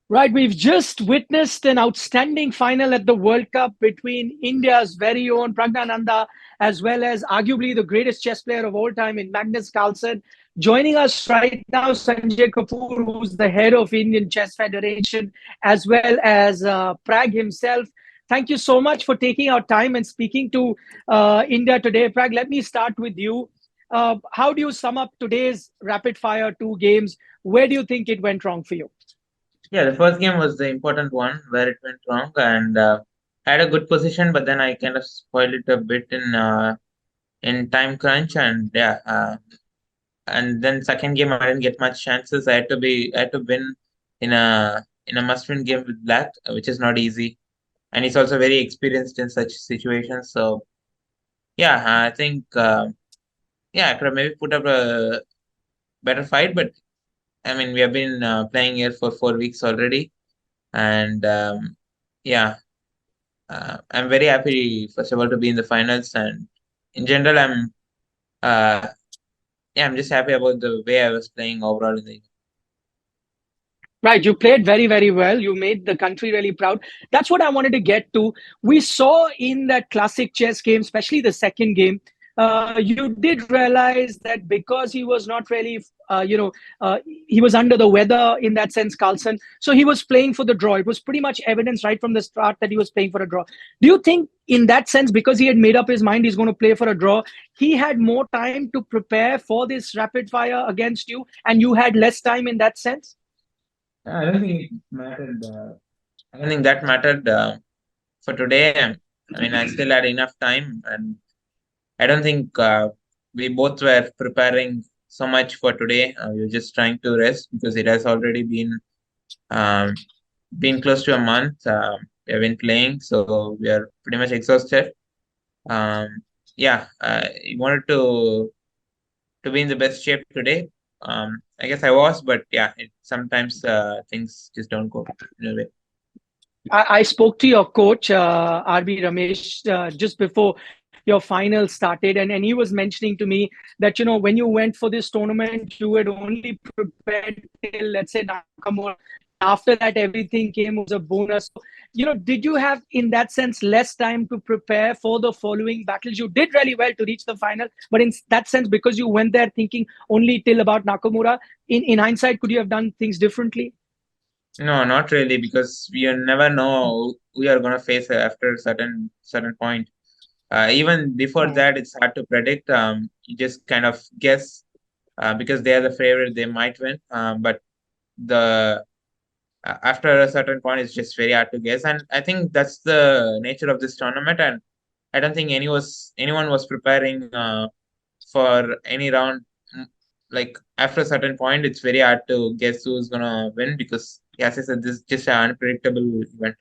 Right, we've just witnessed an outstanding final at the World Cup between India's very own Pragnanandha as well as arguably the greatest chess player of all time in Magnus Carlsen. Joining us right now, Sanjay Kapoor, who's the head of Indian Chess Federation, as well as Prag himself. Thank you so much for taking our time and speaking to India today. Prag, let me start with you. How do you sum up today's rapid fire two games? Where do you think it went wrong for you? Yeah, the first game was the important one where it went wrong, and I had a good position, but then I kind of spoiled it a bit in time crunch, and yeah, and then second game I didn't get much chances. I had to win in a must-win game with Black, which is not easy, and he's also very experienced in such situations. So yeah, I think yeah, I could have maybe put up a better fight, but I mean we have been playing here for 4 weeks already, and yeah. I'm very happy, first of all, to be in the finals, and in general, uh, yeah, I'm just happy about the way I was playing overall in the. Right, you played very, very well. You made the country really proud. That's what I wanted to get to. We saw in that classic chess game, especially the second game, you did realize that because he was not really, he was under the weather in that sense, Carlsen. So he was playing for the draw. It was pretty much evidence right from the start that he was playing for a draw. Do you think, in that sense, because he had made up his mind he's going to play for a draw, he had more time to prepare for this rapid fire against you, and you had less time in that sense? I don't think it mattered. I don't think that mattered for today. I mean, I still had enough time, and I don't think we both were preparing so much for today. We were just trying to rest because it has already um, been close to a month. We have been playing, so we are pretty much exhausted. Um, yeah, I wanted to be in the best shape today. I guess I was, but yeah, sometimes things just don't go in a way. I spoke to your coach, RB Ramesh, just before your final started, and he was mentioning to me that, when you went for this tournament, you had only prepared till, let's say, Nakamura, and after that, everything came was a bonus. So, did you have, in that sense, less time to prepare for the following battles? You did really well to reach the final, but in that sense, because you went there thinking only till about Nakamura, in hindsight, could you have done things differently? No, not really, because you never know who you're gonna face after a certain point. Even before Mm. that, it's hard to predict. You just kind of guess because they are the favorite, they might win. But the after a certain point, it's just very hard to guess, and I think that's the nature of this tournament. And I don't think anyone was preparing for any round. Like after a certain point, it's very hard to guess who's gonna win because, as I said, this is just an unpredictable event.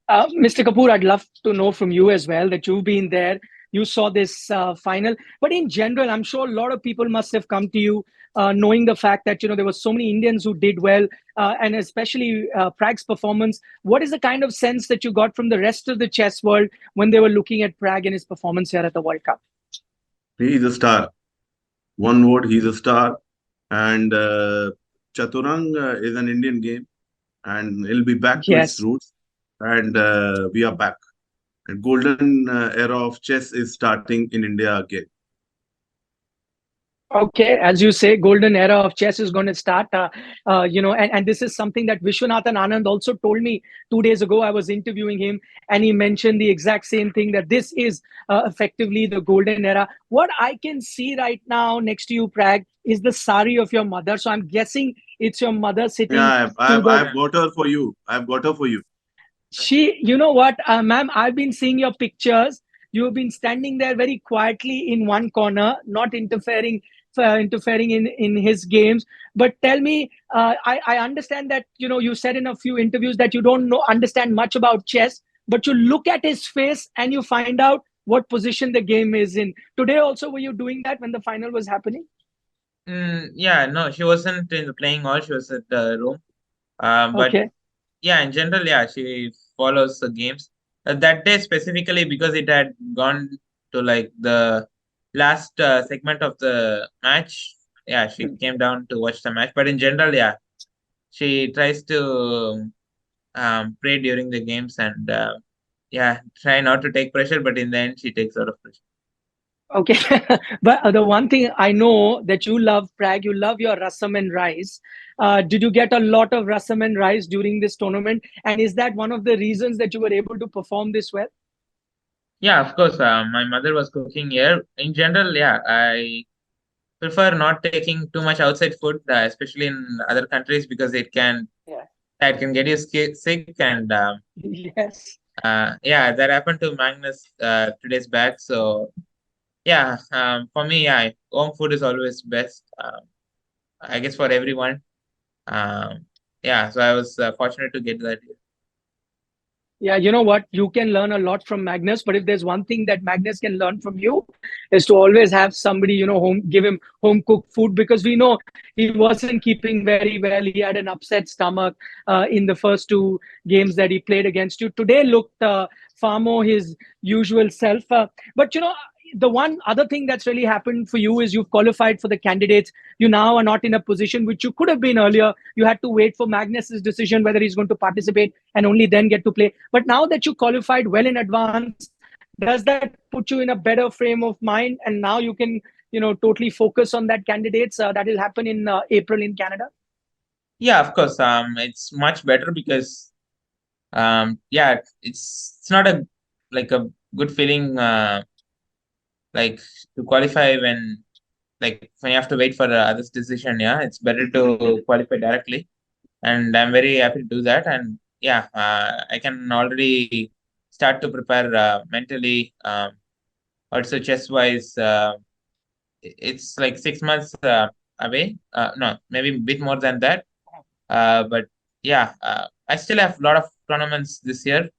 Mr. Kapoor, I'd love to know from you as well that you've been there, you saw this final. But in general, I'm sure a lot of people must have come to you knowing the fact that there were so many Indians who did well, and especially Prag's performance. What is the kind of sense that you got from the rest of the chess world when they were looking at Prag and his performance here at the World Cup? He is a star. One word, he's a star. And Chaturang is an Indian game, and he'll be back to its Yes. roots. And we are back. A golden era of chess is starting in India again. Okay, as you say, golden era of chess is going to start. And this is something that Vishwanathan Anand also told me 2 days ago. I was interviewing him, and he mentioned the exact same thing, that this is effectively the golden era. What I can see right now next to you, Prag, is the sari of your mother. So I'm guessing it's your mother Yeah, sitting I've, to I've, the. I've got her for you. I've got her for you. You know what, ma'am, I've been seeing your pictures. You've been standing there very quietly in one corner, not interfering in his games. But tell me, I understand that you said in a few interviews that you don't understand much about chess, but you look at his face and you find out what position the game is in. Today also, were you doing that when the final was happening? Yeah, no, she wasn't in the playing hall. She was at the room. But Okay. yeah, in general, yeah, she follows the games. That day specifically because it had gone to like the last segment of the match. Yeah, she came down to watch the match. But in general, yeah, she tries to pray during the games and try not to take pressure, but in the end, she takes a lot of pressure. Okay, but the one thing I know that you love, Prag, you love your rasam and rice. Did you get a lot of rasam and rice during this tournament? And is that one of the reasons that you were able to perform this well? Yeah, of course. My mother was cooking here. In general, yeah, I prefer not taking too much outside food, especially in other countries, because Yeah. it can get you sick. And Yes. yeah, that happened to Magnus 2 days back. So yeah, for me, yeah, home food is always best. I guess for everyone. Um, yeah, so I was fortunate to get that. Yeah, you know what? You can learn a lot from Magnus, but if there's one thing that Magnus can learn from you, is to always have somebody, home, give him home cooked food, because we know he wasn't keeping very well. He had an upset stomach in the first two games that he played against you. Today looked far more his usual self. But the one other thing that's really happened for you is you've qualified for the candidates. You now are not in a position which you could have been earlier. You had to wait for Magnus's decision whether he's going to participate and only then get to play. But now that you qualified well in advance, does that put you in a better frame of mind? And now you can, totally focus on that candidates that will happen in April in Canada. Yeah, of course. It's much better because yeah, it's not a like a good feeling like to qualify when you have to wait for the other's decision. Yeah, it's better to qualify directly, and I'm very happy to do that. And yeah, I can already start to prepare mentally. Also, chess wise, it's like 6 months away. No, maybe a bit more than that. But yeah, I still have a lot of tournaments this year.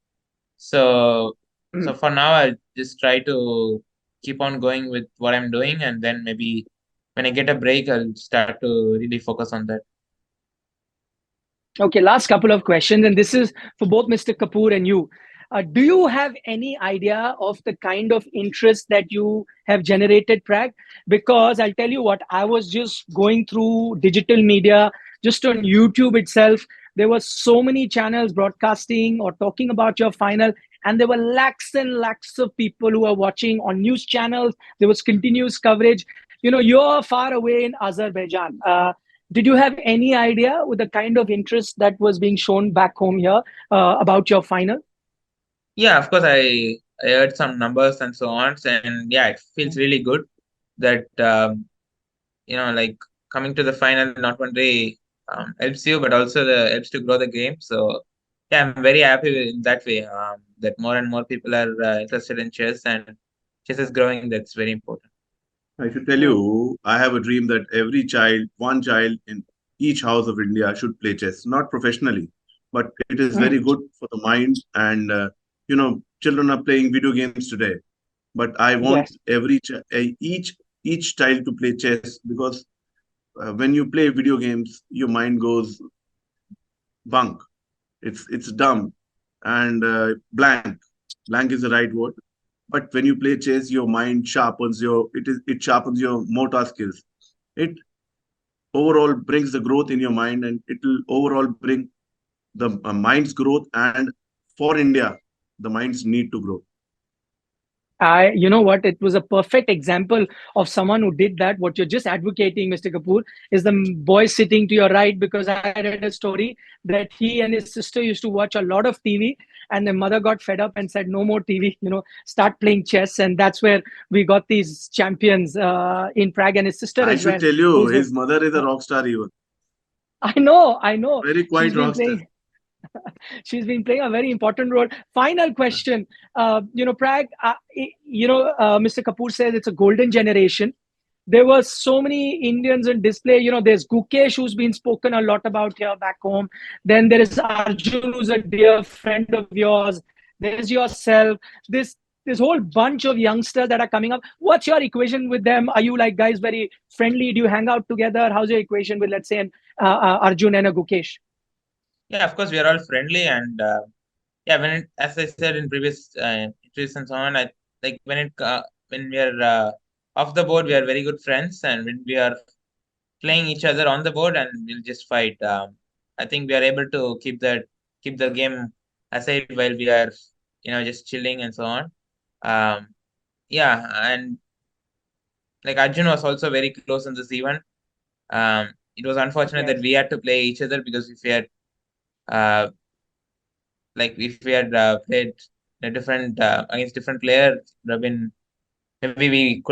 So Mm. for now, I'll just try to keep on going with what I'm doing, and then maybe when I get a break, I'll start to really focus on that. Okay, last couple of questions, and this is for both Mr. Kapoor and you. Do you have any idea of the kind of interest that you have generated, Prag? Because I'll tell you what, I was just going through digital media, just on YouTube itself. There were so many channels broadcasting or talking about your final, and there were lakhs and lakhs of people who are watching on news channels. There was continuous coverage. You're far away in Azerbaijan. Did you have any idea with the kind of interest that was being shown back home here about your final? Yeah, of course, I heard some numbers and so on, and yeah, it feels really good that like coming to the final not only helps you, but also helps to grow the game. So yeah, I'm very happy in that way. That more and more people are interested in chess, and chess is growing. That's very important. I should tell Mm. you, I have a dream that every child, one child in each house of India should play chess, not professionally, but it is very Mm. good for the mind. And, children are playing video games today, but I want Yes. each child to play chess because when you play video games, your mind goes bunk. It's dumb and blank. Blank is the right word. But when you play chess, your mind sharpens it sharpens your motor skills. It overall brings the growth in your mind, and it will overall bring the mind's growth. And for India, the minds need to grow. You know what? It was a perfect example of someone who did that. What you're just advocating, Mr. Kapoor, is the boy sitting to your right, because I read a story that he and his sister used to watch a lot of TV, and their mother got fed up and said, "No more TV. Start playing chess." And that's where we got these champions in Prague, and his sister I as should well. tell you, Who's his mother is a rock star even. I know, I know. Very She's quiet been rock star. playing. She's been playing a very important role. Final question. Prag, Mr. Kapoor says it's a golden generation. There were so many Indians in display. There's Gukesh, who's been spoken a lot about here back home. Then there is Arjun, who's a dear friend of yours. There's yourself. This whole bunch of youngsters that are coming up. What's your equation with them? Are you like guys very friendly? Do you hang out together? How's your equation with, let's say, Arjun and a Gukesh? Yeah, of course, we are all friendly, and yeah, as I said in previous interviews and so on, I like when we are off the board, we are very good friends, and when we are playing each other on the board, and we'll just fight. I think we are able to keep the game aside while we are just chilling and so on. Yeah, and like Arjun was also very close in this event. It was unfortunate that Yes. we had to play each other, because if we had uh, played a different against different players, it would have been, maybe we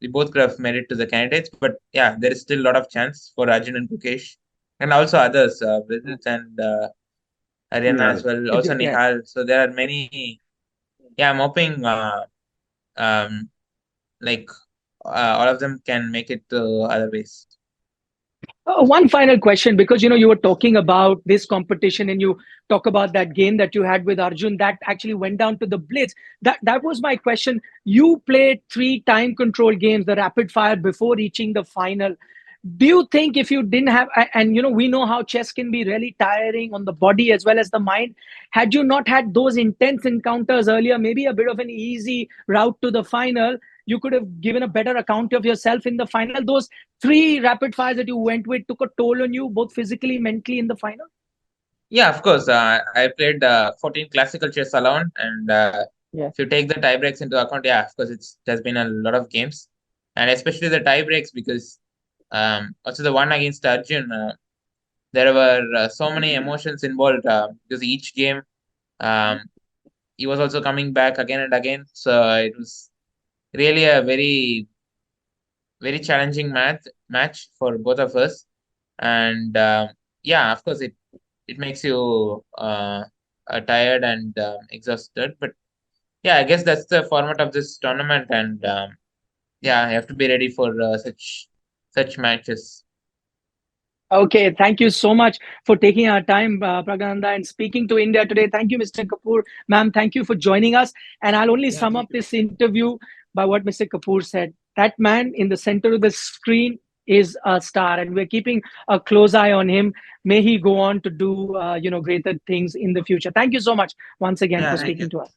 both could have made it to the candidates. But yeah, there is still a lot of chance for Arjun and Mukesh, and also others, Vidit and Ariana Yeah. as well, also Yes. Nihal. So there are many. Yeah, I'm hoping um, like all of them can make it to other ways. One final question, because you were talking about this competition and you talk about that game that you had with Arjun that actually went down to the blitz. That was my question. You played 3 time control games, the rapid fire, before reaching the final. Do you think if you didn't have, and we know how chess can be really tiring on the body as well as the mind, had you not had those intense encounters earlier, maybe a bit of an easy route to the final, you could have given a better account of yourself in the final? Those 3 rapid fires that you went with took a toll on you, both physically, mentally, in the final? Yeah, of course. I played 14 classical chess alone, and Yeah. if you take the tie breaks into account, yeah, of course, there's been a lot of games, and especially the tie breaks, because also the one against Arjun, there were so many emotions involved, because each game, um, he was also coming back again and again, so it was really a very very challenging match for both of us, and yeah, of course, it makes you tired and exhausted. But yeah, I guess that's the format of this tournament, and yeah, you have to be ready for such matches. Okay, thank you so much for taking our time, Pragananda, and speaking to India today. Thank you, Mr. Kapoor. Ma'am, thank you for joining us. And I'll only Yeah, sum thank up you. this interview by what Mr. Kapoor said. That man in the center of the screen is a star, and we're keeping a close eye on him. May he go on to do, greater things in the future. Thank you so much once again Yeah, for thank you. speaking to us.